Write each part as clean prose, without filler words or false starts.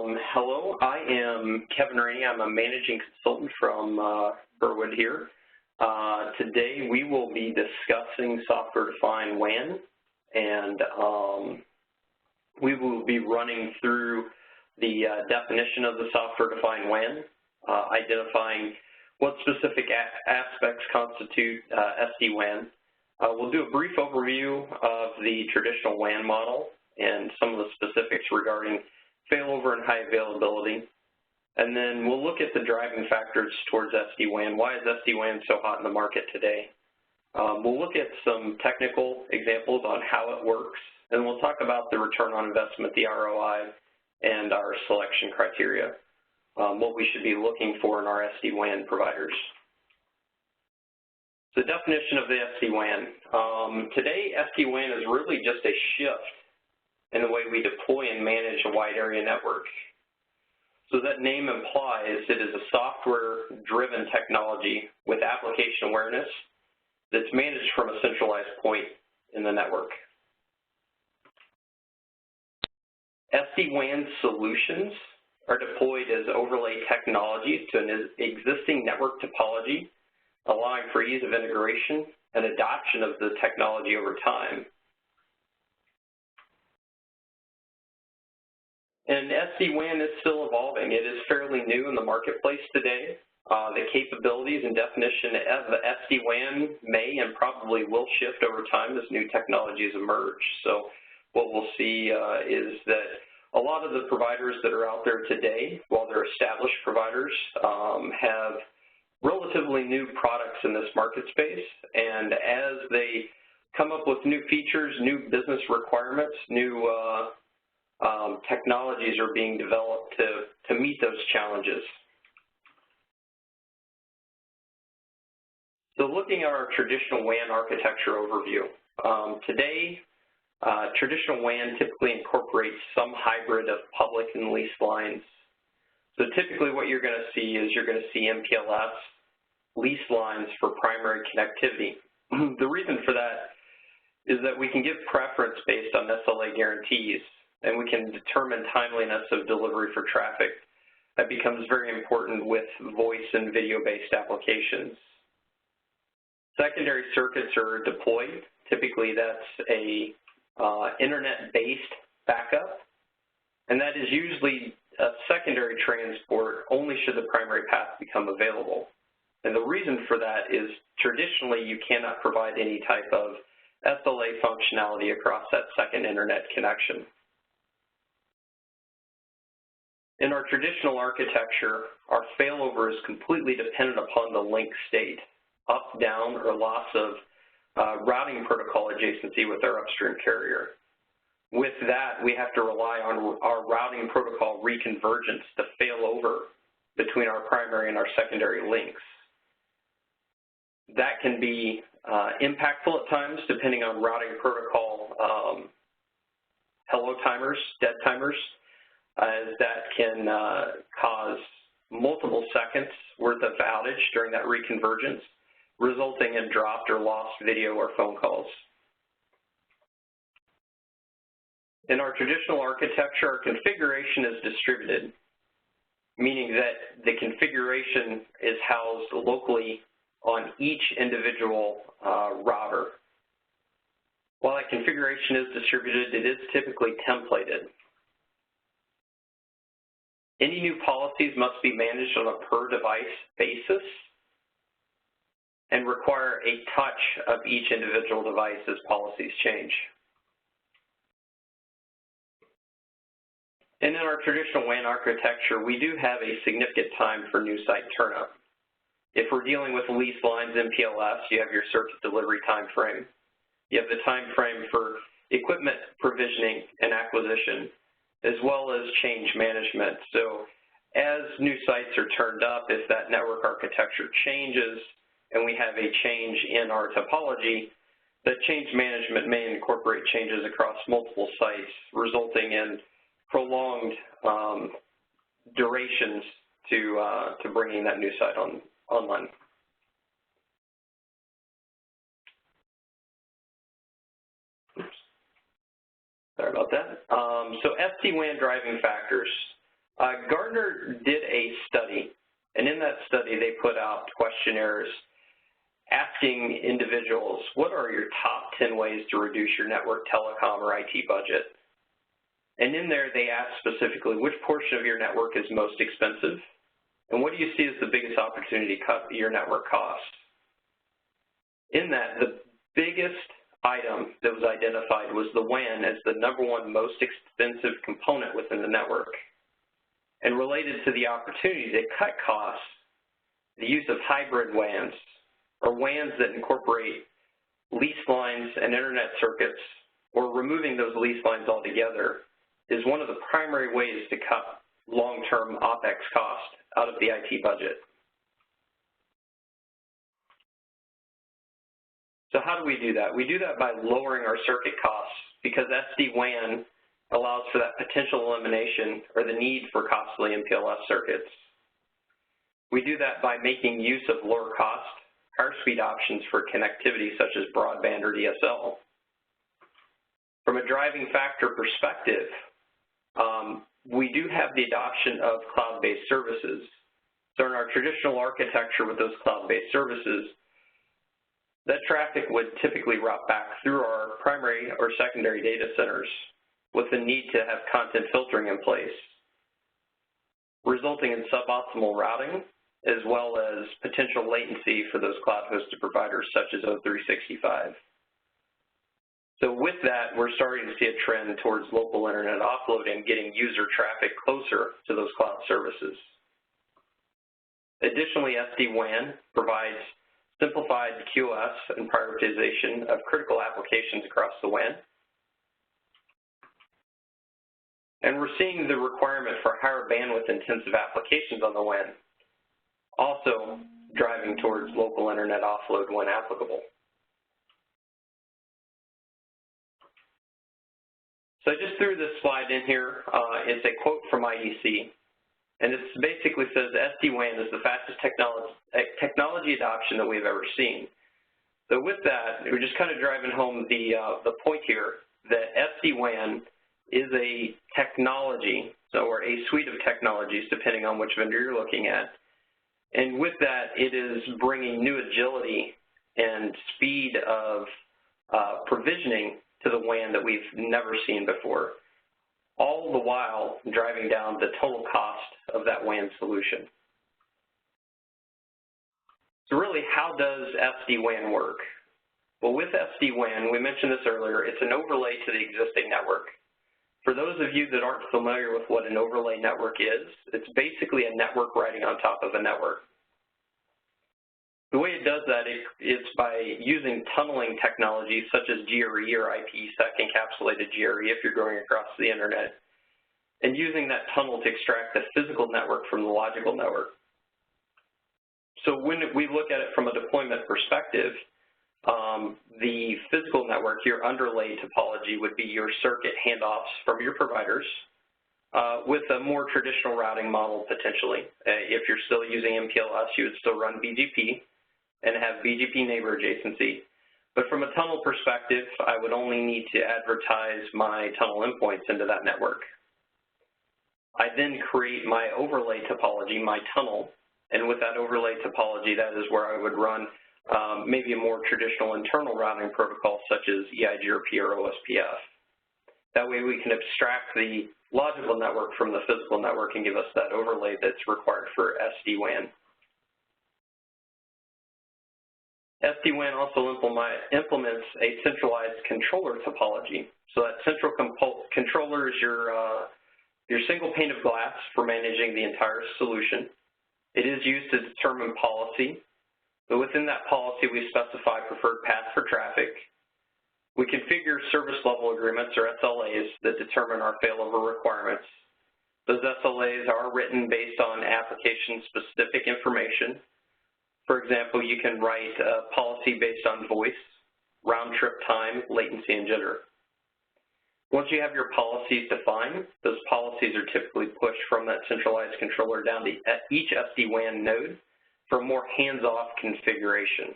Hello, I am Kevin Rainey. I'm a managing consultant from Burwood here. Today we will be discussing software-defined WAN, and we will be running through the definition of the software-defined WAN, identifying what specific aspects constitute SD-WAN. We'll do a brief overview of the traditional WAN model and some of the specifics regarding failover and high availability. And then we'll look at the driving factors towards SD-WAN. Why is SD-WAN so hot in the market today? We'll look at some technical examples on how it works, and we'll talk about the return on investment, the ROI, and our selection criteria, what we should be looking for in our SD-WAN providers. The definition of the SD-WAN. Today, SD-WAN is really just a shift in the way we deploy and manage a wide area network. So that name implies it is a software-driven technology with application awareness that's managed from a centralized point in the network. SD-WAN solutions are deployed as overlay technologies to an existing network topology, allowing for ease of integration and adoption of the technology over time. And SD-WAN is still evolving. It is fairly new in the marketplace today. The capabilities and definition of SD-WAN may and probably will shift over time as new technologies emerge. So what we'll see is that a lot of the providers that are out there today, while they're established providers, have relatively new products in this market space. And as they come up with new features, new business requirements, new technologies are being developed to meet those challenges. So looking at our traditional WAN architecture overview, today traditional WAN typically incorporates some hybrid of public and leased lines. So typically what you're going to see is you're going to see MPLS leased lines for primary connectivity. The reason for that is that we can give preference based on SLA guarantees, and we can determine timeliness of delivery for traffic. That becomes very important with voice and video-based applications. Secondary circuits are deployed. Typically, that's a internet-based backup, and that is usually a secondary transport only should the primary path become available. And the reason for that is traditionally you cannot provide any type of SLA functionality across that second internet connection. In our traditional architecture, our failover is completely dependent upon the link state, up, down, or loss of routing protocol adjacency with our upstream carrier. With that, we have to rely on our routing protocol reconvergence to fail over between our primary and our secondary links. That can be impactful at times depending on routing protocol hello timers, dead timers, as that can cause multiple seconds worth of outage during that reconvergence, resulting in dropped or lost video or phone calls. In our traditional architecture, our configuration is distributed, meaning that the configuration is housed locally on each individual router. While that configuration is distributed, it is typically templated. Any new policies must be managed on a per-device basis and require a touch of each individual device as policies change. And in our traditional WAN architecture, we do have a significant time for new site turnup. If we're dealing with leased lines MPLS, you have your circuit delivery time frame. You have the time frame for equipment provisioning and acquisition, as well as change management. So as new sites are turned up, if that network architecture changes and we have a change in our topology, that change management may incorporate changes across multiple sites, resulting in prolonged durations to bringing that new site online. Sorry about that. So SD-WAN driving factors. Gartner did a study, and in that study they put out questionnaires asking individuals, what are your top 10 ways to reduce your network, telecom, or IT budget? And in there they asked specifically, which portion of your network is most expensive? And what do you see as the biggest opportunity to cut your network costs? In that, the biggest item that was identified was the WAN as the #1 most expensive component within the network. And related to the opportunity to cut costs, the use of hybrid WANs, or WANs that incorporate lease lines and internet circuits, or removing those lease lines altogether, is one of the primary ways to cut long-term OpEx cost out of the IT budget. So how do we do that? We do that by lowering our circuit costs, because SD-WAN allows for that potential elimination or the need for costly MPLS circuits. We do that by making use of lower cost, higher speed options for connectivity such as broadband or DSL. From a driving factor perspective, we do have the adoption of cloud-based services. So in our traditional architecture with those cloud-based services, that traffic would typically route back through our primary or secondary data centers with the need to have content filtering in place, resulting in suboptimal routing as well as potential latency for those cloud-hosted providers such as O365. So with that, we're starting to see a trend towards local internet offloading, getting user traffic closer to those cloud services. Additionally, SD-WAN provides simplified QoS and prioritization of critical applications across the WAN. And we're seeing the requirement for higher bandwidth intensive applications on the WAN, also driving towards local internet offload when applicable. So I just threw this slide in here. It's a quote from IDC, and it basically says SD-WAN is the fastest technology adoption that we've ever seen. So with that, we're just kind of driving home the point here that SD-WAN is a technology, or a suite of technologies, depending on which vendor you're looking at. And with that, it is bringing new agility and speed of provisioning to the WAN that we've never seen before, all the while driving down the total cost of that WAN solution. So really, how does SD-WAN work? Well, with SD-WAN, we mentioned this earlier, it's an overlay to the existing network. For those of you that aren't familiar with what an overlay network is, it's basically a network riding on top of a network. The way it does that is by using tunneling technologies such as GRE or IPsec encapsulated GRE if you're going across the internet, and using that tunnel to extract the physical network from the logical network. So when we look at it from a deployment perspective, the physical network, your underlay topology, would be your circuit handoffs from your providers with a more traditional routing model potentially. If you're still using MPLS, you would still run BGP and have BGP neighbor adjacency. But from a tunnel perspective, I would only need to advertise my tunnel endpoints into that network. I then create my overlay topology, my tunnel, and with that overlay topology, that is where I would run maybe a more traditional internal routing protocol such as EIGRP or OSPF. That way we can abstract the logical network from the physical network and give us that overlay that's required for SD-WAN. SD-WAN also implements a centralized controller topology. So that central controller is your single pane of glass for managing the entire solution. It is used to determine policy. But within that policy, we specify preferred path for traffic. We configure service level agreements, or SLAs, that determine our failover requirements. Those SLAs are written based on application-specific information. For example, you can write a policy based on voice, round-trip time, latency, and jitter. Once you have your policies defined, those policies are typically pushed from that centralized controller down to each SD-WAN node for more hands-off configuration.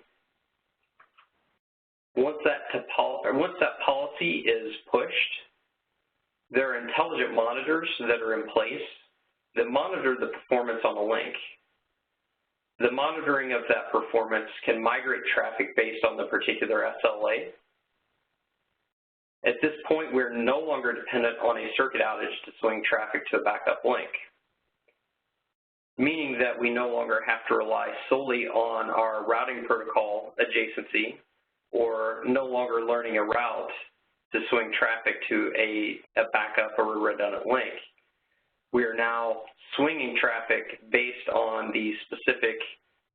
Once that policy is pushed, there are intelligent monitors that are in place that monitor the performance on the link. The monitoring of that performance can migrate traffic based on the particular SLA. At this point, we're no longer dependent on a circuit outage to swing traffic to a backup link, meaning that we no longer have to rely solely on our routing protocol adjacency or no longer learning a route to swing traffic to a backup or a redundant link. We are now swinging traffic based on the specific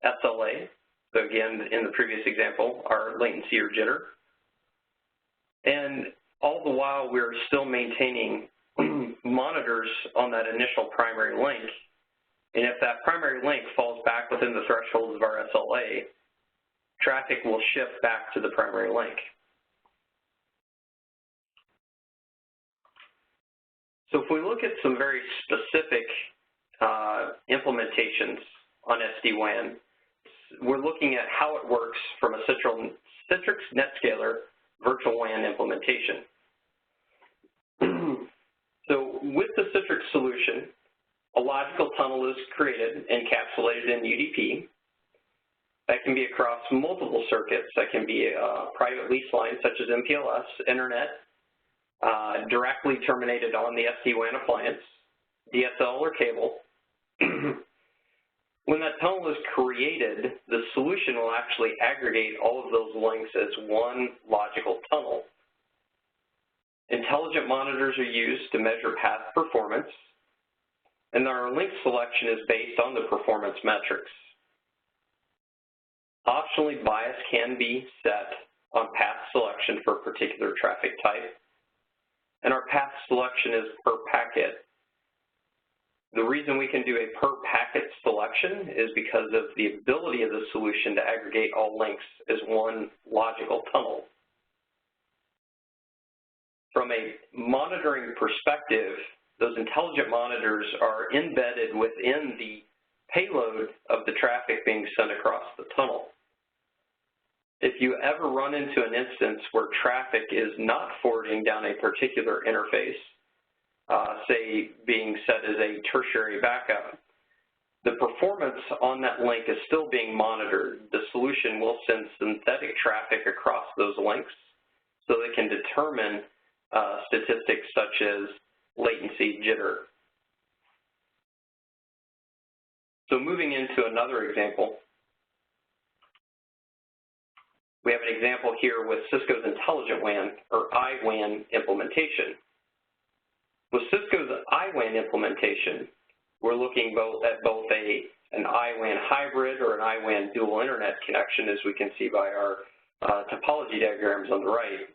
SLA. So again, in the previous example, our latency or jitter. And all the while, we're still maintaining monitors on that initial primary link. And if that primary link falls back within the thresholds of our SLA, traffic will shift back to the primary link. So if we look at some very specific implementations on SD-WAN, we're looking at how it works from a Citrix NetScaler virtual WAN implementation. So with the Citrix solution, a logical tunnel is created, encapsulated in UDP. That can be across multiple circuits. That can be private lease lines such as MPLS, internet, directly terminated on the SD-WAN appliance, DSL or cable. When that tunnel is created, the solution will actually aggregate all of those links as one logical tunnel. Intelligent monitors are used to measure path performance, and our link selection is based on the performance metrics. Optionally, bias can be set on path selection for a particular traffic type, and our path selection is per packet. The reason we can do a per packet selection is because of the ability of the solution to aggregate all links as one logical tunnel. From a monitoring perspective, those intelligent monitors are embedded within the payload of the traffic being sent across the tunnel. If you ever run into an instance where traffic is not forwarding down a particular interface, say being set as a tertiary backup, the performance on that link is still being monitored. The solution will send synthetic traffic across those links so they can determine statistics such as latency, jitter. So moving into another example, we have an example here with Cisco's Intelligent WAN, or IWAN implementation. With Cisco's IWAN implementation, we're looking at both an IWAN hybrid or an IWAN dual internet connection, as we can see by our topology diagrams on the right.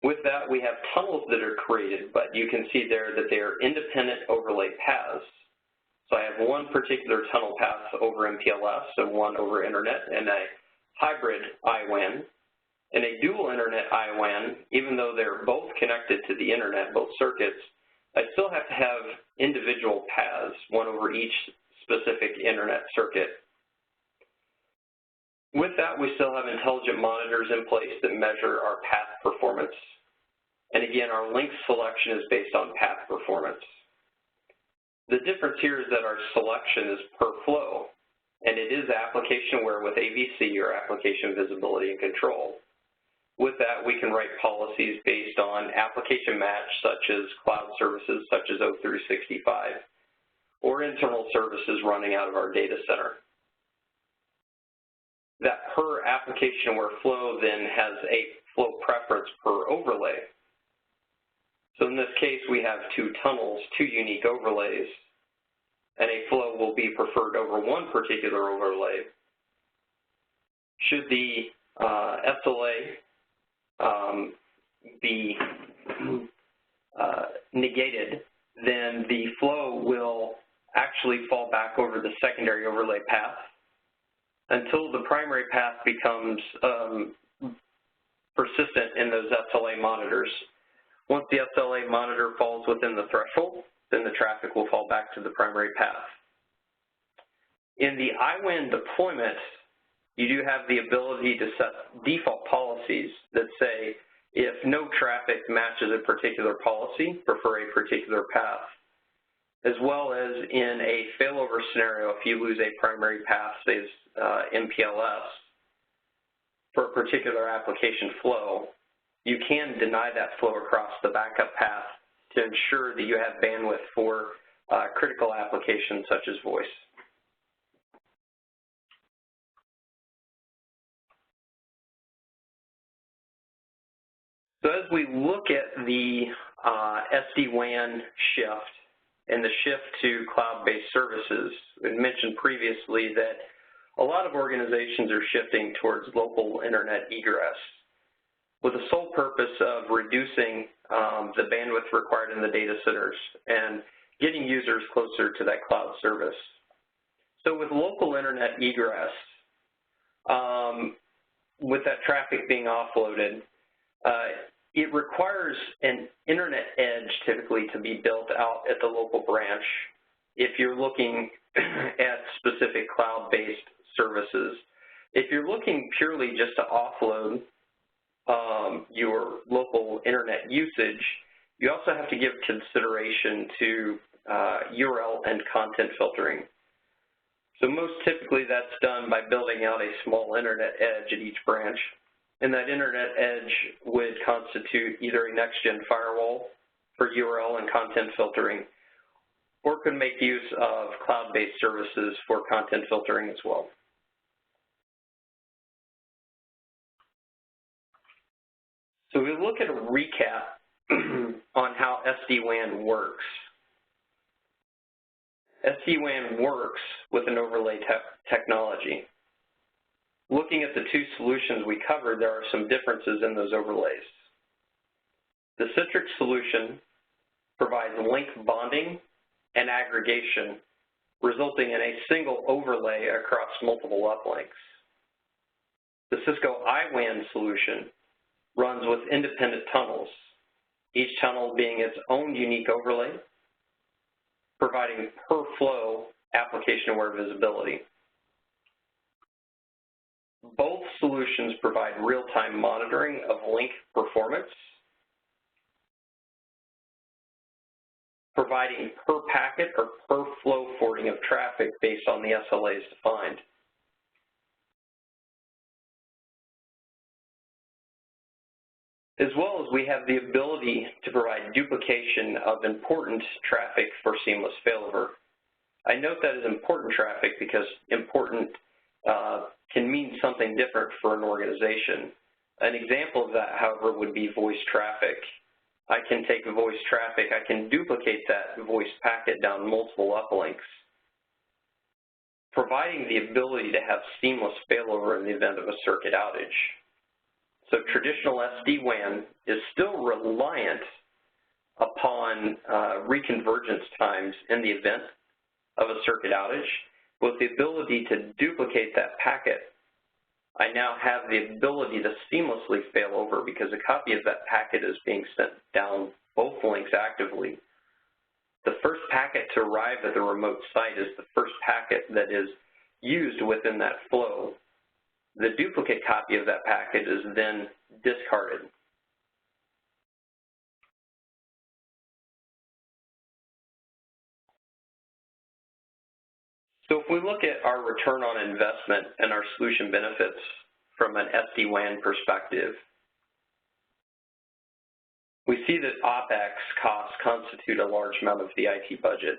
With that, we have tunnels that are created, but you can see there that they are independent overlay paths. So I have one particular tunnel path over MPLS and one over internet, and a hybrid IWAN. And a dual internet IWAN, even though they're both connected to the internet, both circuits, I still have to have individual paths, one over each specific internet circuit. With that, we still have intelligent monitors in place that measure our path performance. And again, our link selection is based on path performance. The difference here is that our selection is per flow, and it is application aware with AVC, or application visibility and control. With that, we can write policies based on application match, such as cloud services, such as O365, or internal services running out of our data center. That per application aware flow then has a flow preference per overlay. So in this case, we have two tunnels, two unique overlays, and a flow will be preferred over one particular overlay. Should the SLA be negated, then the flow will actually fall back over the secondary overlay path until the primary path becomes persistent in those SLA monitors. Once the SLA monitor falls within the threshold, then the traffic will fall back to the primary path. In the IWAN deployment, you do have the ability to set default policies that say if no traffic matches a particular policy, prefer a particular path. as well as in a failover scenario, if you lose a primary path, say MPLS, for a particular application flow, you can deny that flow across the backup path to ensure that you have bandwidth for critical applications such as voice. So as we look at the SD-WAN shift and the shift to cloud-based services, we mentioned previously that a lot of organizations are shifting towards local internet egress with the sole purpose of reducing the bandwidth required in the data centers and getting users closer to that cloud service. So with local internet egress, with that traffic being offloaded, it requires an internet edge typically to be built out at the local branch if you're looking at specific cloud-based services. If you're looking purely just to offload your local internet usage, you also have to give consideration to URL and content filtering. So most typically that's done by building out a small internet edge at each branch. And that internet edge would constitute either a next-gen firewall for URL and content filtering, or could make use of cloud-based services for content filtering as well. So we look at a recap on how SD-WAN works. SD-WAN works with an overlay technology. Looking at the two solutions we covered, there are some differences in those overlays. The Citrix solution provides link bonding and aggregation, resulting in a single overlay across multiple uplinks. The Cisco IWAN solution runs with independent tunnels, each tunnel being its own unique overlay, providing per flow application-aware visibility. Both solutions provide real-time monitoring of link performance, providing per packet or per flow forwarding of traffic based on the SLAs defined. As well as we have the ability to provide duplication of important traffic for seamless failover. I note that as important traffic because important can mean something different for an organization. An example of that, however, would be voice traffic. I can take voice traffic, I can duplicate that voice packet down multiple uplinks, providing the ability to have seamless failover in the event of a circuit outage. So traditional SD-WAN is still reliant upon reconvergence times in the event of a circuit outage. With the ability to duplicate that packet, I now have the ability to seamlessly fail over because a copy of that packet is being sent down both links actively. The first packet to arrive at the remote site is the first packet that is used within that flow. The duplicate copy of that packet is then discarded. So if we look at our return on investment and our solution benefits from an SD-WAN perspective, we see that OpEx costs constitute a large amount of the IT budget.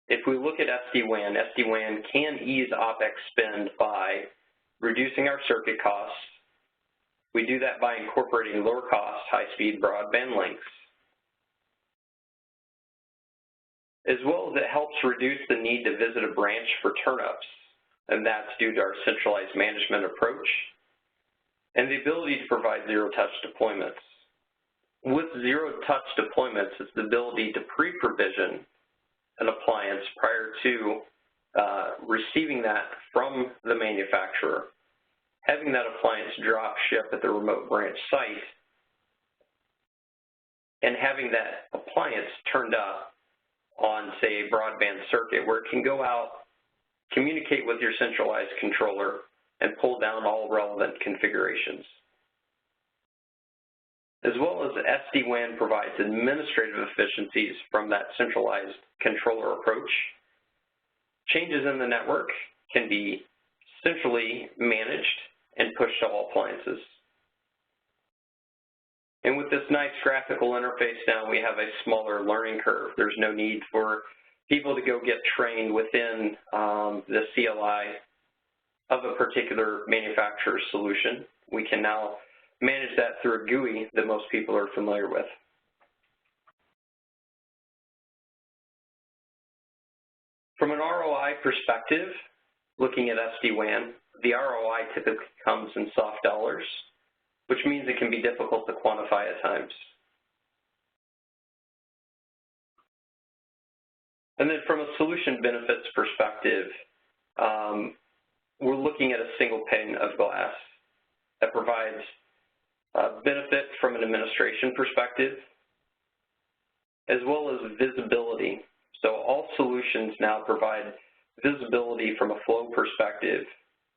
If we look at SD-WAN, SD-WAN can ease OpEx spend by reducing our circuit costs. We do that by incorporating lower cost, high-speed broadband links. As well as it helps reduce the need to visit a branch for turnups, and that's due to our centralized management approach and the ability to provide zero-touch deployments. With zero-touch deployments, it's the ability to pre-provision an appliance prior to receiving that from the manufacturer, having that appliance drop ship at the remote branch site, and having that appliance turned up on, say, a broadband circuit where it can go out, communicate with your centralized controller, and pull down all relevant configurations. as well as SD-WAN provides administrative efficiencies from that centralized controller approach. Changes in the network can be centrally managed and pushed to all appliances. And with this nice graphical interface now, we have a smaller learning curve. There's no need for people to go get trained within the CLI of a particular manufacturer's solution. We can now manage that through a GUI that most people are familiar with. From an ROI perspective, looking at SD-WAN, the ROI typically comes in soft dollars, which means it can be difficult to quantify at times. And then from a solution benefits perspective, we're looking at a single pane of glass that provides benefit from an administration perspective, as well as visibility. So all solutions now provide visibility from a flow perspective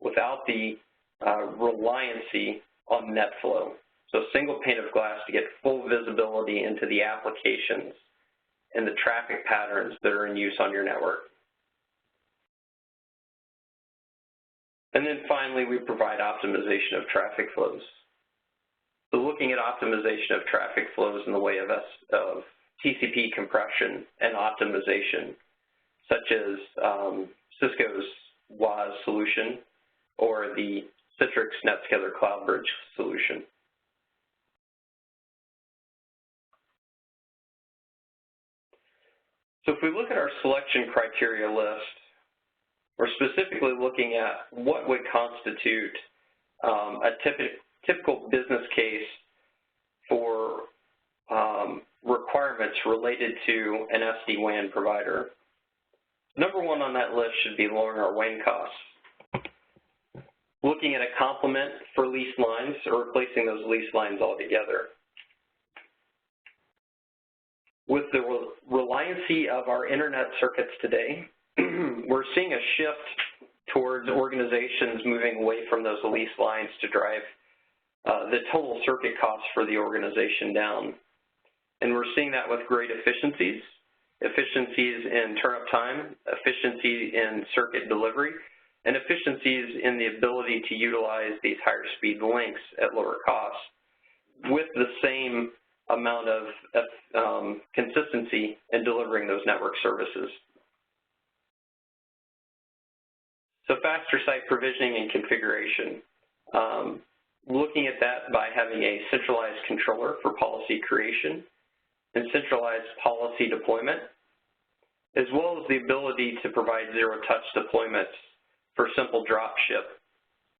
without the reliancy on net flow. So a single pane of glass to get full visibility into the applications and the traffic patterns that are in use on your network. And then finally, we provide optimization of traffic flows. So looking at optimization of traffic flows in the way of TCP compression and optimization, such as Cisco's WAS solution or the Citrix NetScaler Cloud Bridge solution. So if we look at our selection criteria list, we're specifically looking at what would constitute a typical business case for requirements related to an SD-WAN provider. Number one on that list should be lowering our WAN costs. Looking at a complement for leased lines or replacing those leased lines altogether. With the reliancy of our internet circuits today, we're seeing a shift towards organizations moving away from those leased lines to drive the total circuit costs for the organization down. And we're seeing that with great efficiencies in turn-up time, efficiency in circuit delivery, and efficiencies in the ability to utilize these higher speed links at lower costs with the same amount of consistency in delivering those network services. So faster site provisioning and configuration. Looking at that by having a centralized controller for policy creation and centralized policy deployment, as well as the ability to provide zero-touch deployments for simple drop ship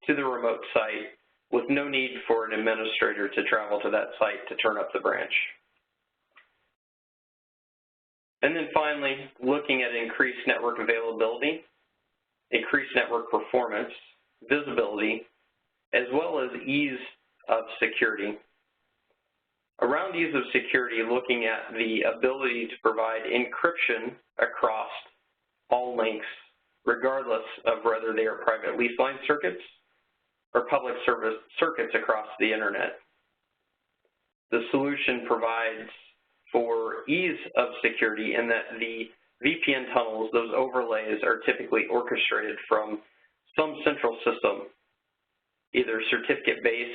to the remote site with no need for an administrator to travel to that site to turn up the branch. And then finally, looking at increased network availability, increased network performance, visibility, as well as ease of security. Around ease of security, looking at the ability to provide encryption across all links, regardless of whether they are private lease line circuits or public service circuits across the internet. The solution provides for ease of security in that the VPN tunnels, those overlays, are typically orchestrated from some central system, either certificate-based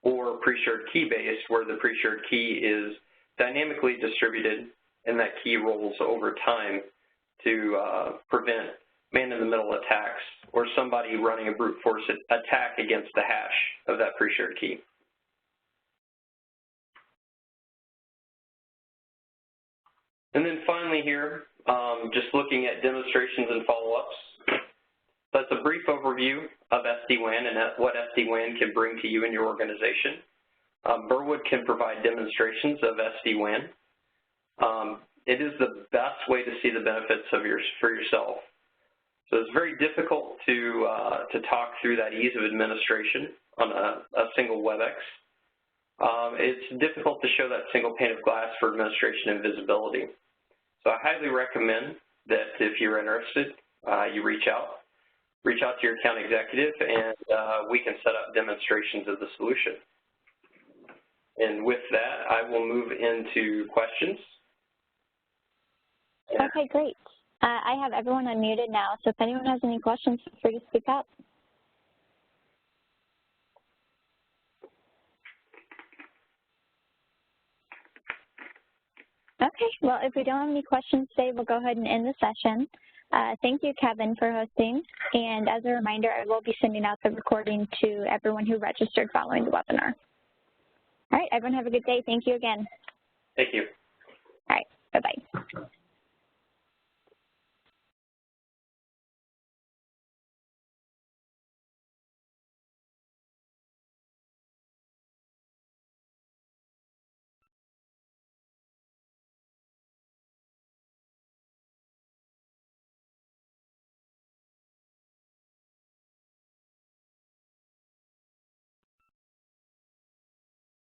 or pre-shared key-based, where the pre-shared key is dynamically distributed and that key rolls over time to prevent man-in-the-middle attacks or somebody running a brute force attack against the hash of that pre-shared key. And then finally here, just looking at demonstrations and follow-ups. That's a brief overview of SD-WAN and what SD-WAN can bring to you and your organization. Burwood can provide demonstrations of SD-WAN. It is the best way to see the benefits of for yourself. So it's very difficult to talk through that ease of administration on a single WebEx. It's difficult to show that single pane of glass for administration and visibility. So I highly recommend that if you're interested, you reach out to your account executive, and we can set up demonstrations of the solution. And with that, I will move into questions. Okay, great. I have everyone unmuted now, so if anyone has any questions, feel free to speak up. Okay, well, if we don't have any questions today, we'll go ahead and end the session. Thank you, Kevin, for hosting. And as a reminder, I will be sending out the recording to everyone who registered following the webinar. All right, everyone have a good day. Thank you again. Thank you. All right, bye-bye.